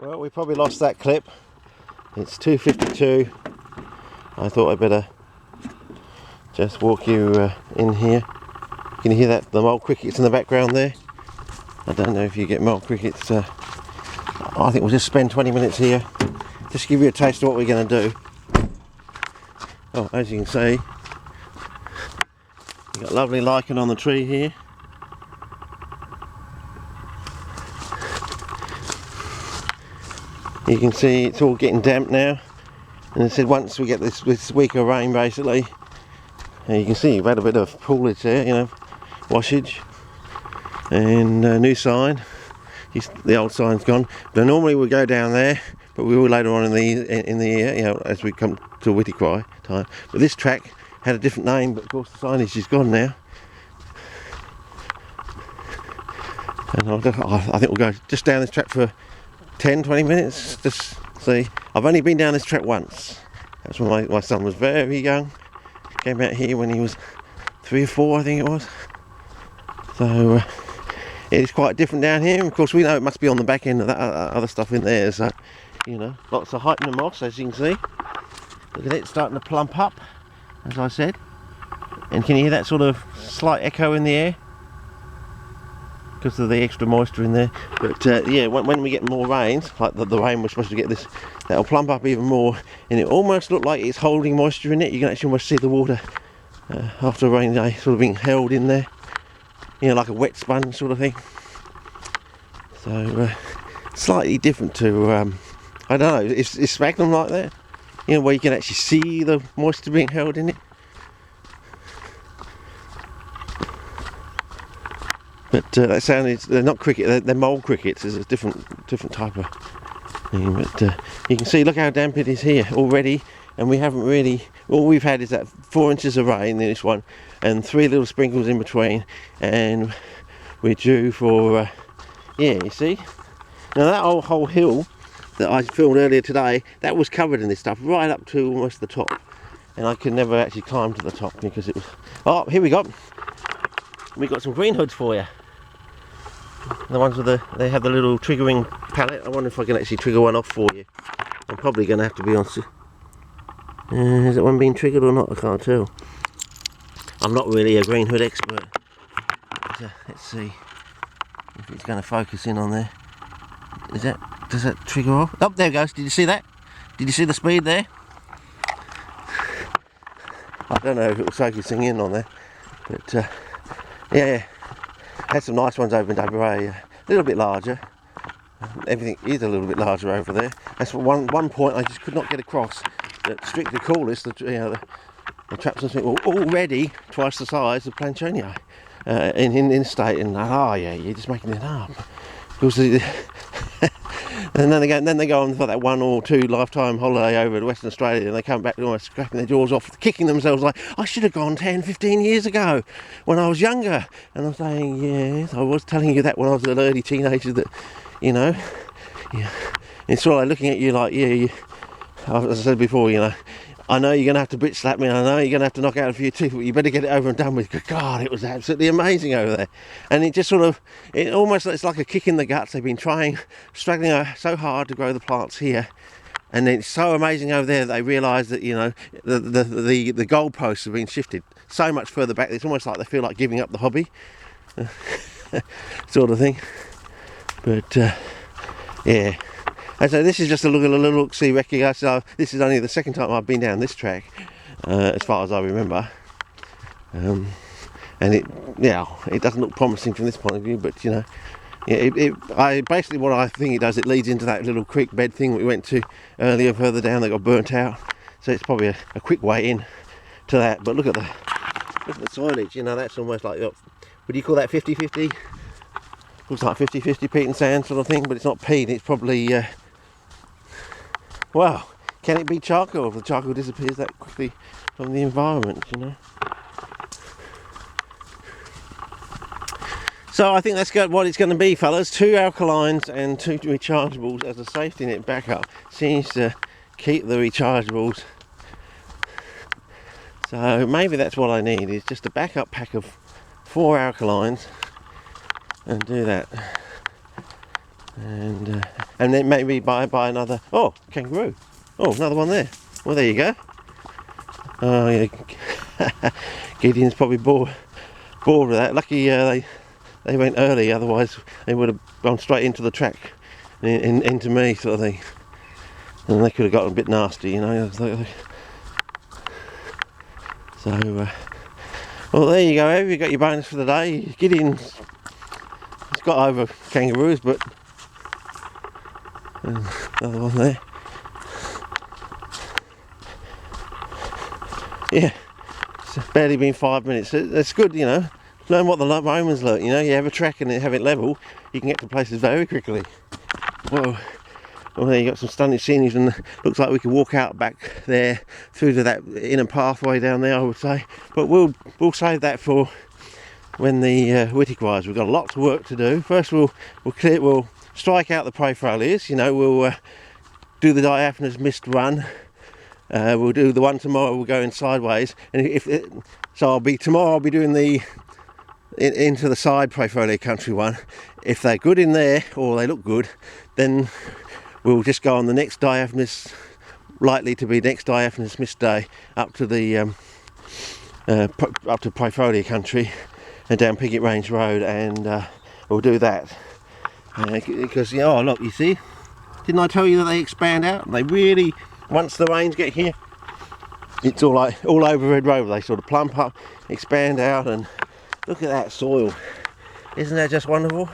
Well, we probably lost that clip. It's 2:52. I thought I'd better just walk you in here. Can you hear that? The mole crickets in the background there? I don't know if you get mole crickets. I think we'll just spend 20 minutes here. Just give you a taste of what we're going to do. Oh, as you can see, you've got lovely lichen on the tree here. You can see it's all getting damp now, and I said once we get this week of rain, basically, you can see you've had a bit of poolage there, you know, washage, and new sign. The old sign's gone. But normally we go down there, but we will later on in the year, you know, as we come to To-BLEWITT time. But this track had a different name, but of course the signage is gone now. And I think we'll go just down this track for 10-20 minutes, just see. I've only been down this track once. That's when my son was very young. Came out here when he was 3 or 4, I think it was. So it's quite different down here. Of course, we know it must be on the back end of that other stuff in there. So, you know, lots of height in the moss, as you can see. Look at it starting to plump up, as I said. And can you hear that sort of slight echo in the air? Because of the extra moisture in there. But yeah, when we get more rains, like the rain we're supposed to get this, that'll plump up even more, and it almost looks like it's holding moisture in it. You can actually almost see the water after a rainy day sort of being held in there, you know, like a wet sponge sort of thing. So slightly different to I don't know, is sphagnum like that, you know, where you can actually see the moisture being held in it. But that sound is, they're not cricket, they're mole crickets. It's a different type of thing. But you can see, look how damp it is here already, and we haven't really, all we've had is that 4 inches of rain in this one, and 3 little sprinkles in between, and we're due for, yeah, you see? Now that whole hill that I filmed earlier today, that was covered in this stuff, right up to almost the top, and I could never actually climb to the top because it was, oh, here we got some green hoods for you. The ones with they have the little triggering pallet. I wonder if I can actually trigger one off for you. I'm probably going to have to be on. Is that one being triggered or not? I can't tell. I'm not really a green hood expert. But, let's see if it's going to focus in on there. Does that trigger off? Oh, there it goes. Did you see that? Did you see the speed there? I don't know if it was focusing in on there, but yeah. Had some nice ones over in WA, a little bit larger. Everything is a little bit larger over there. That's one point I just could not get across. That Strictly Coolest, the traps and were already twice the size of Planchonia in state, and oh yeah, you're just making it up. Because and then they go on for that 1 or 2 lifetime holiday over to Western Australia, and they come back almost scrapping their jaws off, kicking themselves like, I should have gone 10-15 years ago when I was younger. And I'm saying, yes, I was telling you that when I was an early teenager, that, you know, yeah. It's sort of like looking at you like, yeah, as I said before, you know, I know you're going to have to bitch slap me, I know you're going to have to knock out a few teeth, but you better get it over and done with. God, it was absolutely amazing over there. And it just sort of, it almost, it's like a kick in the guts. They've been struggling so hard to grow the plants here. And it's so amazing over there that they realise that, you know, the goalposts have been shifted so much further back. It's almost like they feel like giving up the hobby, sort of thing. But, yeah. And so this is just a look-see recce. So this is only the second time I've been down this track, as far as I remember. And it doesn't look promising from this point of view, but you know, yeah, basically what I think it does, it leads into that little creek bed thing we went to earlier further down that got burnt out. So it's probably a quick way in to that. But look at the soilage. You know, that's almost like, would you call that 50-50? Looks like 50-50 peat and sand sort of thing, but it's not peat. It's probably wow, can it be charcoal if the charcoal disappears that quickly from the environment, you know? So I think that's what it's going to be, fellas. 2 alkalines and 2 rechargeables as a safety net backup. Seems to keep the rechargeables. So maybe that's what I need, is just a backup pack of 4 alkalines and do that. and then maybe buy another. Oh, kangaroo! Oh, another one there. Well, there you go. Oh yeah, Gideon's probably bored with that. Lucky they went early, otherwise they would have gone straight into the track, into me, sort of thing, and they could have gotten a bit nasty, you know. So, well, there you go. Have you got your bonus for the day? Gideon's got over kangaroos, but another one there. Yeah, it's barely been 5 minutes. It's good, you know. Learn what the Romans learnt, you know. You have a track and have it level, you can get to places very quickly. Whoa. Well, there you got some stunning scenery, and looks like we can walk out back there through to that inner pathway down there, I would say. But we'll save that for when the Whittick rise. We've got a lot of work to do. First, we'll strike out the Profolias. You know, we'll do the diaphanous mist run. We'll do the one tomorrow. We'll go in sideways, and tomorrow I'll be doing the into the side Profolia country one. If they're good in there or they look good, then we'll just go on the next diaphanous, likely to be next diaphanous mist day, up to the up to Profolia country and down Piggott Range Road, and we'll do that because oh look, you see, didn't I tell you that they expand out? They really, once the rains get here, it's all over Red Rover. They sort of plump up, expand out, and look at that soil. Isn't that just wonderful?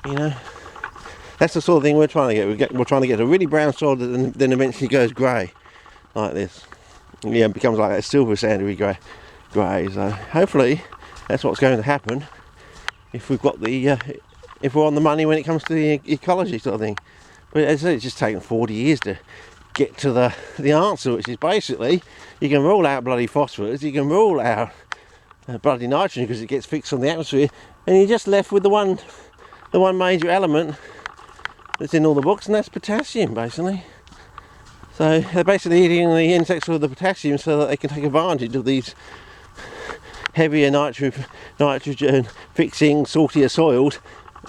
You know, that's the sort of thing we're trying to get. We're trying to get a really brown soil that then eventually goes grey, like this. Yeah, it becomes like a silver sandy grey. So hopefully that's what's going to happen if we've got the if we're on the money when it comes to the ecology sort of thing. But as I said, it's just taken 40 years to get to the answer, which is basically you can rule out bloody phosphorus, you can rule out bloody nitrogen because it gets fixed on the atmosphere, and you're just left with the one major element that's in all the books, and that's potassium, basically. So they're basically eating the insects with the potassium so that they can take advantage of these heavier nitrogen fixing saltier soils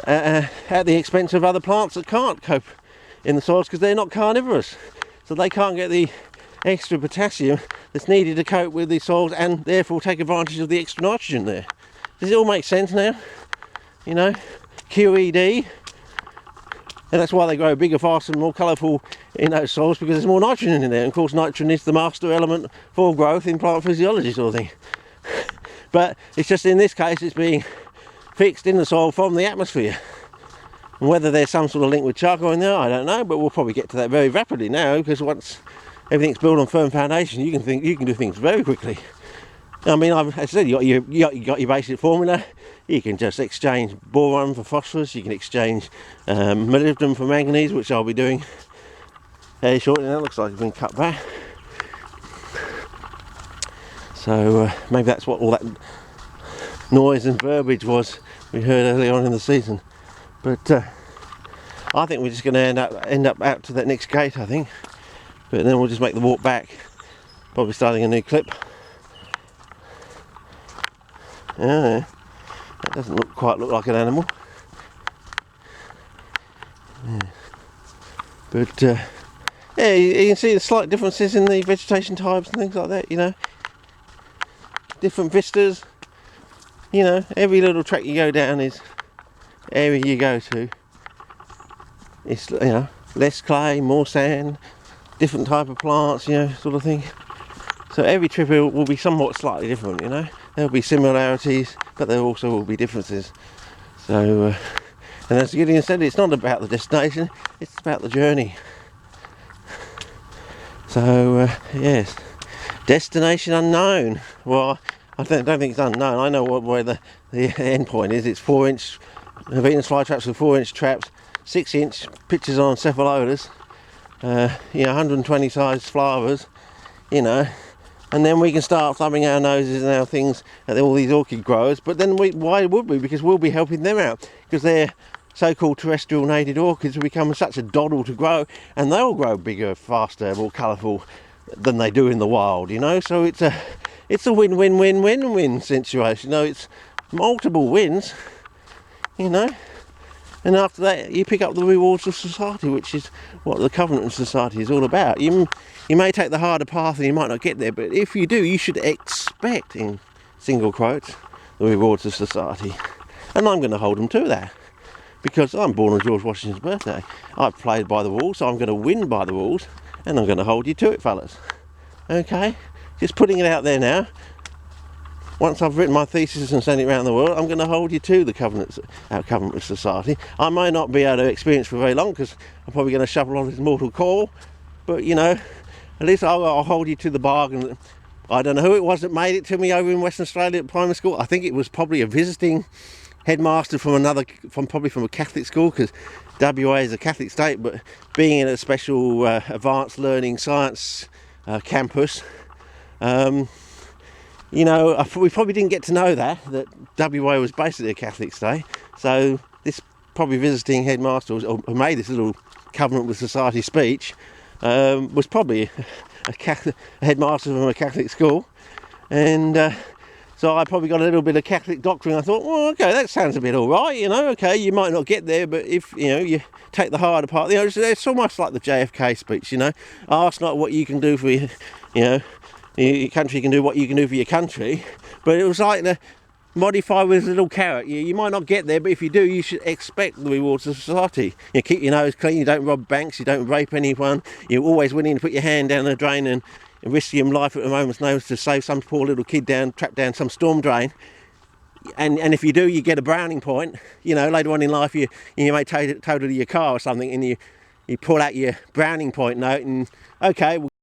at the expense of other plants that can't cope in the soils because they're not carnivorous, so they can't get the extra potassium that's needed to cope with the soils and therefore take advantage of the extra nitrogen there. Does it all make sense now? You know, QED, and that's why they grow bigger, faster and more colourful in those soils, because there's more nitrogen in there, and of course nitrogen is the master element for growth in plant physiology sort of thing. But it's just in this case it's being fixed in the soil from the atmosphere. And whether there's some sort of link with charcoal in there, I don't know, but we'll probably get to that very rapidly now, because once everything's built on firm foundation, you can do things very quickly. I mean, as I said, you got your basic formula. You can just exchange boron for phosphorus. You can exchange molybdenum for manganese, which I'll be doing very shortly. That looks like it's been cut back. So maybe that's what all that noise and verbiage was we heard early on in the season. But I think we're just going to end up out to that next gate, I think. But then we'll just make the walk back, probably starting a new clip. Yeah, that doesn't quite look like an animal. Yeah. But yeah, you can see the slight differences in the vegetation types and things like that, you know. Different vistas, you know, every little track you go down is area you go to. It's, you know, less clay, more sand, different type of plants, you know, sort of thing. So every trip will be somewhat slightly different, you know. There'll be similarities, but there also will be differences. So, and as Gideon said, it's not about the destination, it's about the journey. So, yes, destination unknown. Well, I don't think it's unknown. I know where the end point is. It's 4-inch Venus flytraps with 4-inch traps, 6-inch pitches on cephalotus, you know, 120 size flowers, you know. And then we can start thumbing our noses and our things at all these orchid growers. But then why would we? Because we'll be helping them out, because their so-called terrestrial native orchids will become such a doddle to grow, and they'll grow bigger, faster, more colourful than they do in the wild, you know. So it's a win-win-win-win-win situation. No, it's multiple wins, you know. And after that, you pick up the rewards of society, which is what the Covenant of Society is all about. You may take the harder path and you might not get there, but if you do, you should expect, in single quotes, the rewards of society. And I'm going to hold them to that, because I'm born on George Washington's birthday. I've played by the rules, so I'm going to win by the rules, and I'm going to hold you to it, fellas. Okay? Just putting it out there now. Once I've written my thesis and sent it around the world, I'm going to hold you to the Covenant of Society. I may not be able to experience for very long, because I'm probably going to shovel on this mortal coil, but you know, at least I'll hold you to the bargain. I don't know who it was that made it to me over in Western Australia at primary school. I think it was probably a visiting headmaster from probably from a Catholic school, because WA is a Catholic state, but being in a special advanced learning science campus, you know, we probably didn't get to know that WA was basically a Catholic state. So this probably visiting headmaster who made this little Covenant with Society speech was probably a headmaster from a Catholic school, and so I probably got a little bit of Catholic doctrine. I thought, well, okay, that sounds a bit all right, you know. Okay, you might not get there, but if you know, you take the harder part, you know, it's almost like the JFK speech, you know. Ask not what you can do for your country, can do what you can do for your country. But it was like the modify with a little carrot. You might not get there, but if you do, you should expect the rewards of society. You keep your nose clean, you don't rob banks, you don't rape anyone, you're always willing to put your hand down the drain and risk your life at a moment's notice to save some poor little kid trapped down some storm drain. And if you do, you get a browning point. You know, later on in life, you may total your car or something, and you pull out your browning point note, and okay,